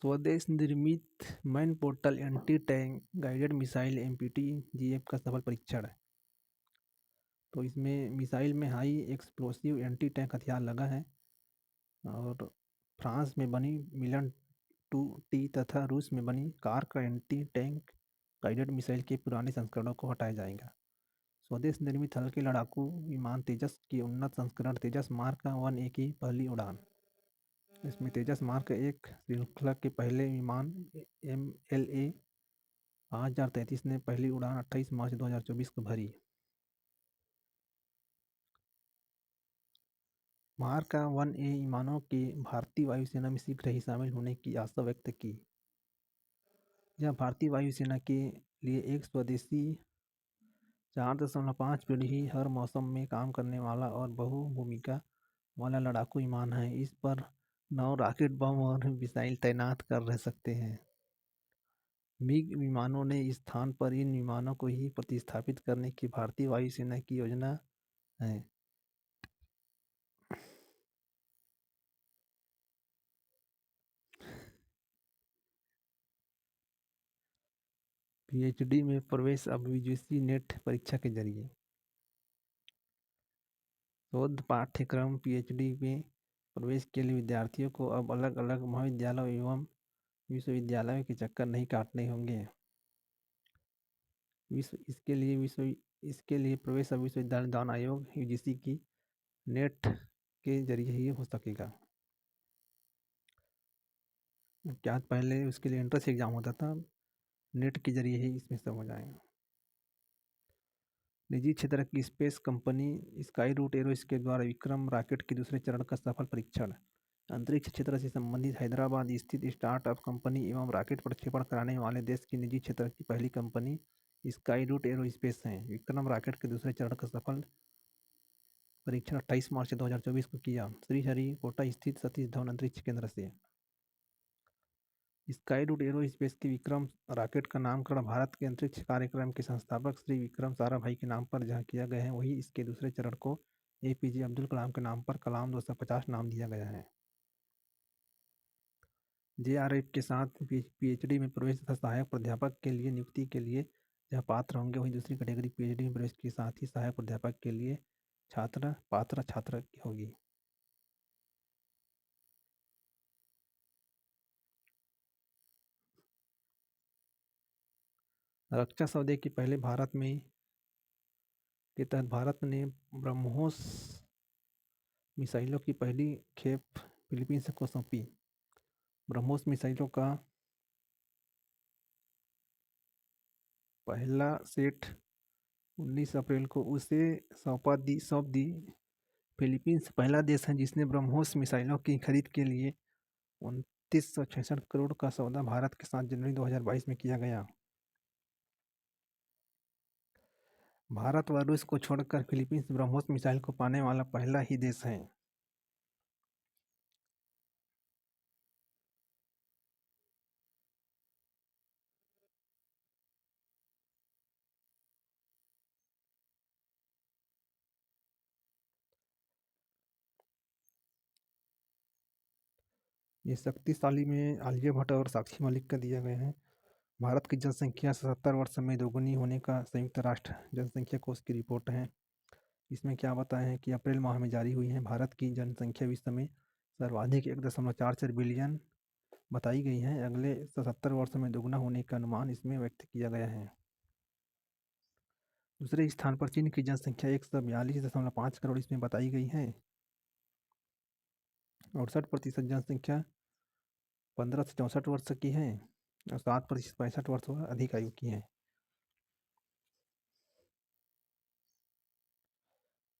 स्वदेश निर्मित man portal anti tank guided missile empty-GF का सफल परीक्षण। तो इसमें मिसाइल में हाई एक्सप्लोसिव एंटी टैंक हथियार लगा है और फ्रांस में बनी मिलन 2T तथा रूस में बनी cork anti tank guided missile के पुराने संस्करणों को हटाया जाएगा। स्वदेश निर्मित हल्के लड़ाकू विमान तेजस की उन्नत संस्करण तेजस मार्क 1A की पहली उड़ान। इसमें तेजस मार्क 1 श्रृंखला के पहले विमान MLA 5033 ने पहली उड़ान 28 मार्च 2024 को भरी। मार्क 1A विमानों के भारतीय वायुसेना में शीघ्र ही शामिल होने की आशा व्यक्त की। यह भारतीय वायुसेना के लिए एक स्वदेशी 4.5 पीढ़ी हर मौसम में काम करने वाला और बहु भूमिका वाला लड़ाकू विमान है। इस पर 9 रॉकेट बम और मिसाइल तैनात कर रह सकते हैं। मिग विमानों ने इस स्थान पर इन विमानों को ही प्रतिस्थापित करने की भारतीय वायुसेना की योजना है। PhD में प्रवेश अब यूजीसी नेट परीक्षा के जरिए। शोध पाठ्यक्रम PhD में प्रवेश के लिए विद्यार्थियों को अब अलग अलग महाविद्यालयों एवं विश्वविद्यालयों के चक्कर नहीं काटने होंगे। इसके लिए प्रवेश अब विश्वविद्यालय अनुदान आयोग यूजीसी की नेट के जरिए ही हो सकेगा। क्या पहले उसके लिए एंट्रेंस एग्जाम होता था, नेट के जरिए ही इसमें सब हो जाएगा। निजी क्षेत्र की स्पेस कंपनी स्काई रूट एरोस के द्वारा विक्रम रॉकेट के दूसरे चरण का सफल परीक्षण। अंतरिक्ष क्षेत्र से संबंधित हैदराबाद स्थित स्टार्टअप कंपनी एवं रॉकेट प्रक्षेपण कराने वाले देश की निजी क्षेत्र की पहली कंपनी स्काई रूट एरोस्पेस है। विक्रम रॉकेट के दूसरे चरण का सफल परीक्षण 28 मार्च 2024 को किया श्रीहरिकोटा स्थित सतीश धवन अंतरिक्ष केंद्र से। स्काई रूट एरोस्पेस के विक्रम रॉकेट का नामकरण भारत के अंतरिक्ष कार्यक्रम के संस्थापक श्री विक्रम साराभाई के नाम पर जहाँ किया गया है, वही इसके दूसरे चरण को APJ अब्दुल कलाम के नाम पर कलाम 250 नाम दिया गया है। JRF के साथ PhD में प्रवेश तथा सहायक प्राध्यापक के लिए नियुक्ति के लिए जहाँ पात्र होंगे, वही दूसरी कैटेगरी PhD में प्रवेश के साथ ही सहायक प्राध्यापक के लिए छात्र की होगी। रक्षा सौदे के पहले के तहत भारत ने ब्रह्मोस मिसाइलों की पहली खेप फिलीपींस को सौंपी। ब्रह्मोस मिसाइलों का पहला सेट 19 अप्रैल को उसे सौंप दी। फिलीपींस पहला देश है जिसने ब्रह्मोस मिसाइलों की खरीद के लिए 2966 करोड़ का सौदा भारत के साथ जनवरी 2022 में किया गया। भारत व रूस को छोड़कर फिलीपींस ब्रह्मोस मिसाइल को पाने वाला पहला ही देश है। ये शक्तिशाली में आलिया भट्ट और साक्षी मलिक का दिया गया है। भारत की जनसंख्या 77 वर्ष में दोगुनी होने का संयुक्त राष्ट्र जनसंख्या कोष की रिपोर्ट है। इसमें क्या बताया है कि अप्रैल माह में जारी हुई है। भारत की जनसंख्या विश्व में सर्वाधिक 1.44 बिलियन बताई गई है। अगले 77 वर्ष में दोगुना होने का अनुमान इसमें व्यक्त किया गया है। दूसरे स्थान पर चीन की जनसंख्या 142.5 करोड़ इसमें बताई गई है। 68% जनसंख्या 15 से 64 वर्ष की है और 7% 65 वर्ष व अधिक आयु की है।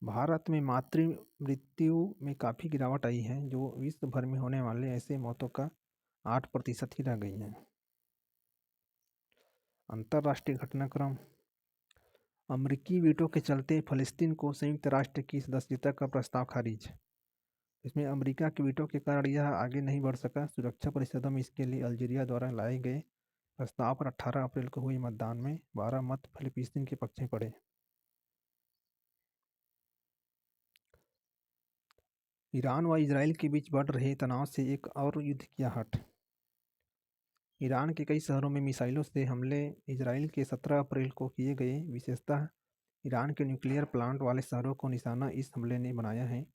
भारत में मातृ मृत्यु में काफ़ी गिरावट आई है, जो विश्व भर में होने वाले ऐसे मौतों का 8% ही रह गई है। अंतर्राष्ट्रीय घटनाक्रम। अमेरिकी वीटो के चलते फ़लस्तीन को संयुक्त राष्ट्र की सदस्यता का प्रस्ताव खारिज। इसमें अमेरिका के वीटो के कारण यह आगे नहीं बढ़ सका। सुरक्षा परिषदों में इसके लिए अल्जीरिया द्वारा लाए गए प्रस्ताव पर 18 अप्रैल को हुए मतदान में 12 मत फ़िलिस्तीन के पक्ष में पड़े। ईरान व इजराइल के बीच बढ़ रहे तनाव से एक और युद्ध की आहट। ईरान के कई शहरों में मिसाइलों से हमले इजराइल के 17 अप्रैल को किए गए। विशेषतः ईरान के न्यूक्लियर प्लांट वाले शहरों को निशाना इस हमले ने बनाया है।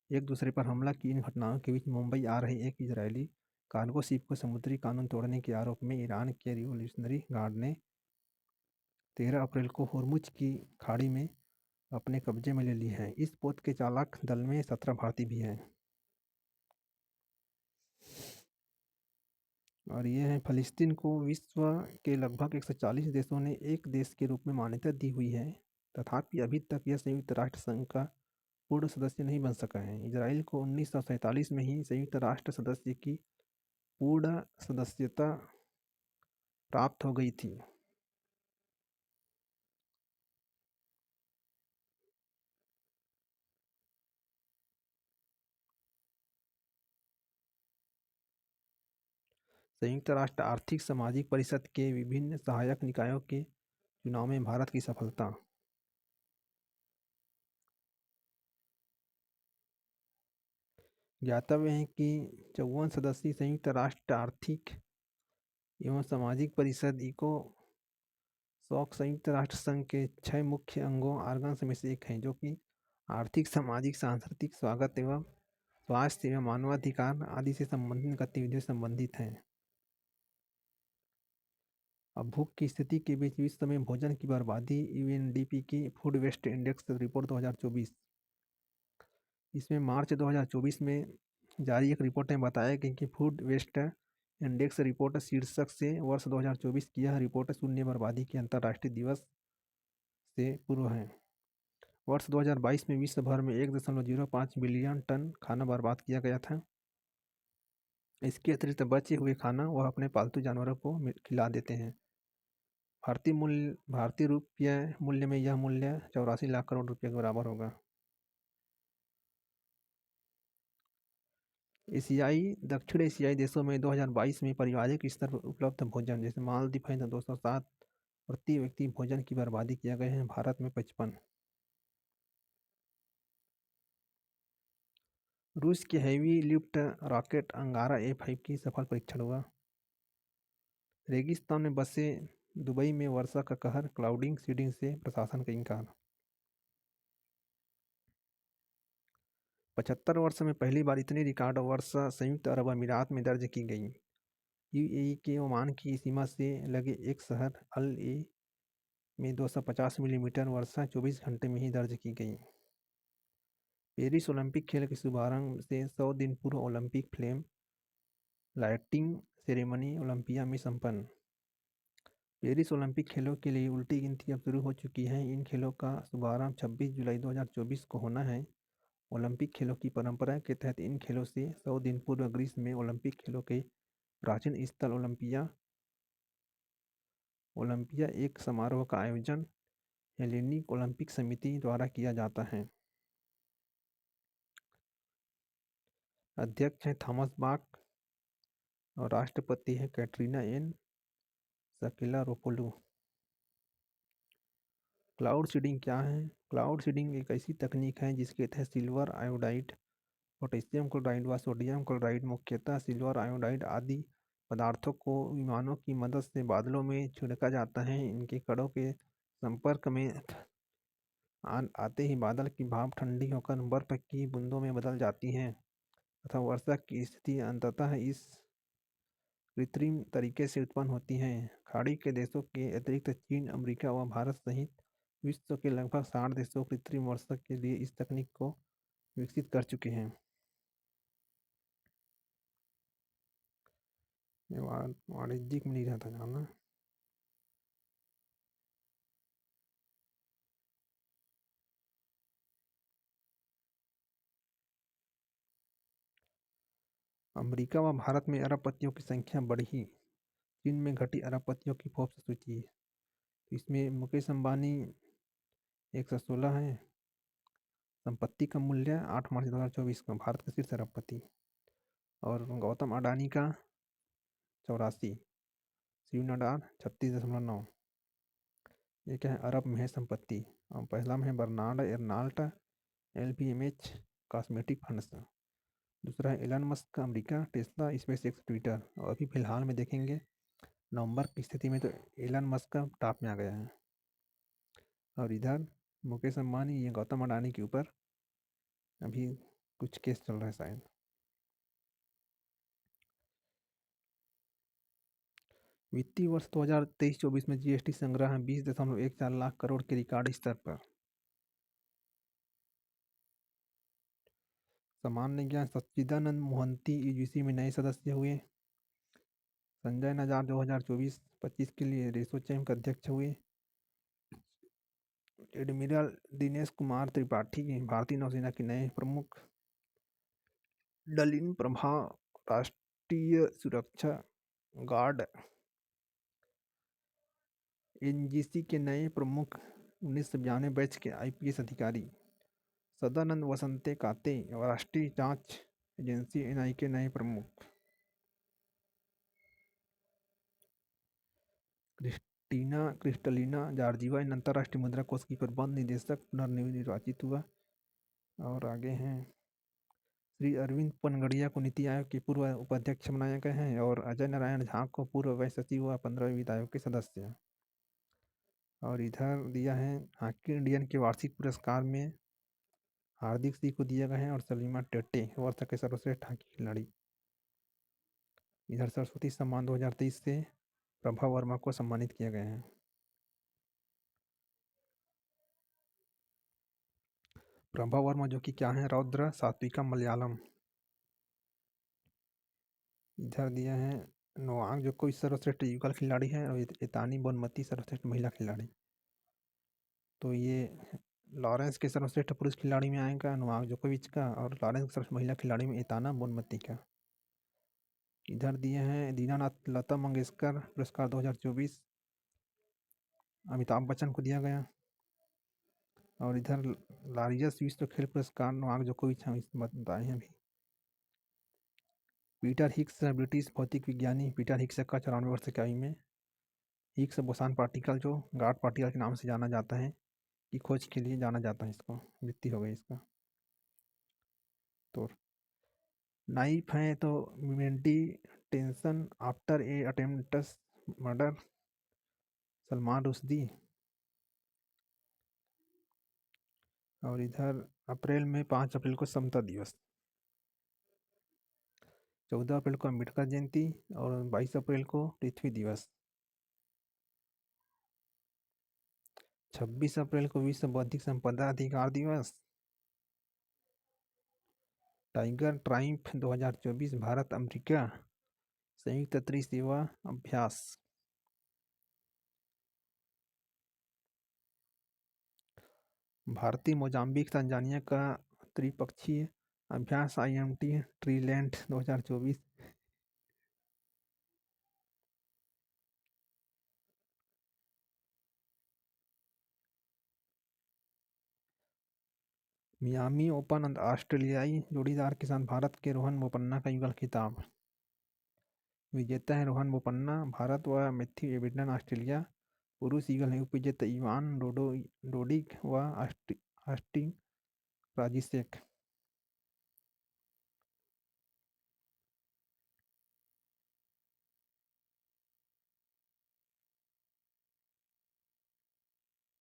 एक दूसरे पर हमला की इन घटनाओं के बीच मुंबई आ रही एक इजरायली कार्गो शिप को समुद्री कानून तोड़ने के आरोप में ईरान के रिवोल्यूशनरी गार्ड ने 13 अप्रैल को होर्मुज की खाड़ी में अपने कब्जे में ले ली है। इस पोत के चालक दल में 17 भारतीय भी हैं। और ये है, फ़लस्तीन को विश्व के लगभग 140 देशों ने एक देश के रूप में मान्यता दी हुई है, तथापि अभी तक यह संयुक्त राष्ट्र संघ का पूर्ण सदस्य नहीं बन सका है। इजराइल को 1947 में ही संयुक्त राष्ट्र सदस्य की पूर्ण सदस्यता प्राप्त हो गई थी। संयुक्त राष्ट्र आर्थिक सामाजिक परिषद के विभिन्न सहायक निकायों के चुनाव में भारत की सफलता। ज्ञातव्य है कि 54 सदस्यीय संयुक्त राष्ट्र आर्थिक एवं सामाजिक परिषद इको सॉक संयुक्त राष्ट्र संघ के 6 मुख्य अंगों आर्गन्स में से एक है, जो कि आर्थिक, सामाजिक, सांस्कृतिक, स्वागत एवं स्वास्थ्य एवं मानवाधिकार आदि से संबंधित गतिविधियों से संबंधित हैं। अब भूख की स्थिति के बीच विश्व में भोजन की बर्बादी, यूएनडीपी की फूड वेस्ट इंडेक्स रिपोर्ट 2024। इसमें मार्च 2024 में जारी एक रिपोर्ट में बताया गया कि फूड वेस्ट इंडेक्स रिपोर्ट शीर्षक से वर्ष 2024 की यह रिपोर्ट शून्य बर्बादी के अंतर्राष्ट्रीय दिवस से पूर्व है। वर्ष 2022 में विश्व भर में 1.05 बिलियन टन खाना बर्बाद किया गया था। इसके अतिरिक्त बचे हुए खाना वह अपने पालतू जानवरों को खिला देते हैं। भारतीय रुपये मूल्य में यह मूल्य 84 लाख करोड़ रुपये के बराबर होगा। दक्षिण एशियाई देशों में 2022 में पारिवारिक स्तर पर उपलब्ध भोजन, जैसे मालदीव है तो 207 प्रति व्यक्ति भोजन की बर्बादी किया गया है, भारत में 55। रूस के हैवी लिफ्ट रॉकेट अंगारा A5 की सफल परीक्षण हुआ। रेगिस्तान में बसे दुबई में वर्षा का कहर, क्लाउडिंग सीडिंग से प्रशासन का इंकार। 75 वर्ष में पहली बार इतनी रिकॉर्ड वर्षा संयुक्त अरब अमीरात में दर्ज की गई। यूएई के ओमान की सीमा से लगे एक शहर अल ए में 250 मिलीमीटर वर्षा 24 घंटे में ही दर्ज की गई। पेरिस ओलंपिक खेल के शुभारंभ से 100 दिन पूर्व Olympic flame lighting ceremony Olympia में संपन्न। पेरिस ओलंपिक खेलों के लिए उल्टी गिनती अब शुरू हो चुकी है। इन खेलों का शुभारंभ 26 जुलाई 2024 को होना है। ओलंपिक खेलों की परंपरा के तहत इन खेलों से 100 दिन पूर्व ग्रीस में ओलंपिक खेलों के प्राचीन स्थल ओलंपिया एक समारोह का आयोजन हेलेनिक ओलंपिक समिति द्वारा किया जाता है। अध्यक्ष हैं थॉमस बाक और राष्ट्रपति है कैटरीना एन सकेलारोपोलू। क्लाउड सीडिंग क्या है? क्लाउड सीडिंग एक ऐसी तकनीक है जिसके तहत सिल्वर आयोडाइड, पोटेशियम क्लोराइड व सोडियम क्लोराइड, मुख्यतः सिल्वर आयोडाइड आदि पदार्थों को विमानों की मदद से बादलों में छिड़का जाता है। इनके कणों के संपर्क में आते ही बादल की भाप ठंडी होकर बर्फ की बूंदों में बदल जाती है तथा वर्षा की स्थिति अंततः इस कृत्रिम तरीके से उत्पन्न होती हैं। खाड़ी के देशों के अतिरिक्त चीन, अमेरिका व भारत सहित विश्व के लगभग 60 देशों कृत्रिम वर्षा के लिए इस तकनीक को विकसित कर चुके हैं। वाणिज्यिक में नहीं रहता जाना। अमेरिका व भारत में अरबपतियों की संख्या बढ़ी, चीन में घटी अरबपतियों की फोर्ब्स सूची। इसमें मुकेश अंबानी 116 है। संपत्ति का मूल्य 8 मार्च 2024 का भारत के शीर्ष अरबपति। और गौतम अडानी का 84, शिव नडार 36.9। ये क्या है? अरब में है संपत्ति। और पहला में है Bernard Arnault LVMH cosmetic funds. दूसरा है Elon Musk America, Tesla, space X, Twitter. और अभी फिलहाल में देखेंगे नवंबर की स्थिति में तो एलन मस्क का टॉप में आ गया है। और इधर मुकेश अंबानी, ये गौतम अडानी के ऊपर अभी कुछ केस चल रहा है शायद। वित्तीय वर्ष 2023-24 में जीएसटी संग्रह 20.14 लाख करोड़ के रिकॉर्ड स्तर पर। सामान्य ज्ञान, सच्चिदानंद मोहंती यूजीसी में नए सदस्य हुए। संजय नजार 2024-25 के लिए रेसोचैम के अध्यक्ष हुए। एडमिरल दिनेश कुमार त्रिपाठी भारतीय नौसेना के नए प्रमुख। डलिन प्रभा राष्ट्रीय सुरक्षा गार्ड एनजीसी के नए प्रमुख, 1992 बैच के आईपीएस अधिकारी। सदानंद वसंते काते राष्ट्रीय जांच एजेंसी एनआई के नए प्रमुख। क्रिस्टलिना जॉर्जिवा अंतर्राष्ट्रीय मुद्रा कोष की प्रबंध निदेशक पुनर्निर्वाचित हुआ। और आगे हैं श्री अरविंद पनगड़िया को नीति आयोग के पूर्व उपाध्यक्ष बनाया गया है और अजय नारायण झा को पूर्व व्यय सचिव व 15वें वित्त आयोग के सदस्य। और इधर दिया है हॉकी इंडियन के वार्षिक पुरस्कार में हार्दिक सिंह को दिया गया है और सलीमा टेटे वर्ष के सर्वश्रेष्ठ हॉकी खिलाड़ी। इधर सरस्वती सम्मान 2023 से प्रभा वर्मा को सम्मानित किया गया है। प्रभा वर्मा जो कि क्या है, रौद्र सात्विका मलयालम। इधर दिया है नोवाक जोकोविच सर्वश्रेष्ठ युगल खिलाड़ी है और एतानी बोनमती सर्वश्रेष्ठ महिला खिलाड़ी। तो ये लॉरेंस के सर्वश्रेष्ठ पुरुष खिलाड़ी में आएगा नोवाक जोकोविच का, और लॉरेंस के सर्वश्रेष्ठ महिला खिलाड़ी में एताना बोनमती का। इधर दिए हैं दीनानाथ लता मंगेशकर पुरस्कार 2024 अमिताभ बच्चन को दिया गया। और इधर लार्जेस्ट विश्व खेल पुरस्कार नोवाक जोकोविच हम बताए हैं अभी। पीटर हिग्स ब्रिटिश भौतिक विज्ञानी पीटर हिग्स का 94 वर्ष की आयु में हिग्स बोसान पार्टिकल, जो गॉड पार्टिकल के नाम से जाना जाता है, की खोज के लिए जाना जाता है। इसको मृत्यु हो गई इसका। तो नाइफ है तो meditation after a attempts murder, Salman Rushdie. और इधर अप्रैल में 5 अप्रैल को समता दिवस, 14 अप्रैल को अम्बेडकर जयंती और 22 अप्रैल को पृथ्वी दिवस। 26 अप्रैल को विश्व बौद्धिक संपदा अधिकार दिवस। टाइगर ट्राइम्फ 2024 भारत अमेरिका संयुक्त त्रिसेवा अभ्यास। भारतीय मोजाम्बिक तंजानिया का त्रिपक्षीय अभ्यास IMT ट्रीलैंड 2024। मियामी ओपन ऑस्ट्रेलियाई जोड़ीदार के साथ भारत के रोहन बोपन्ना का युगल खिताब। विजेता है रोहन बोपन्ना भारत व मैथ्यू एबेडन ऑस्ट्रेलिया। पुरुष युगल है उपविजेता इवान डोडिग व ऑस्टिन राजिसेक।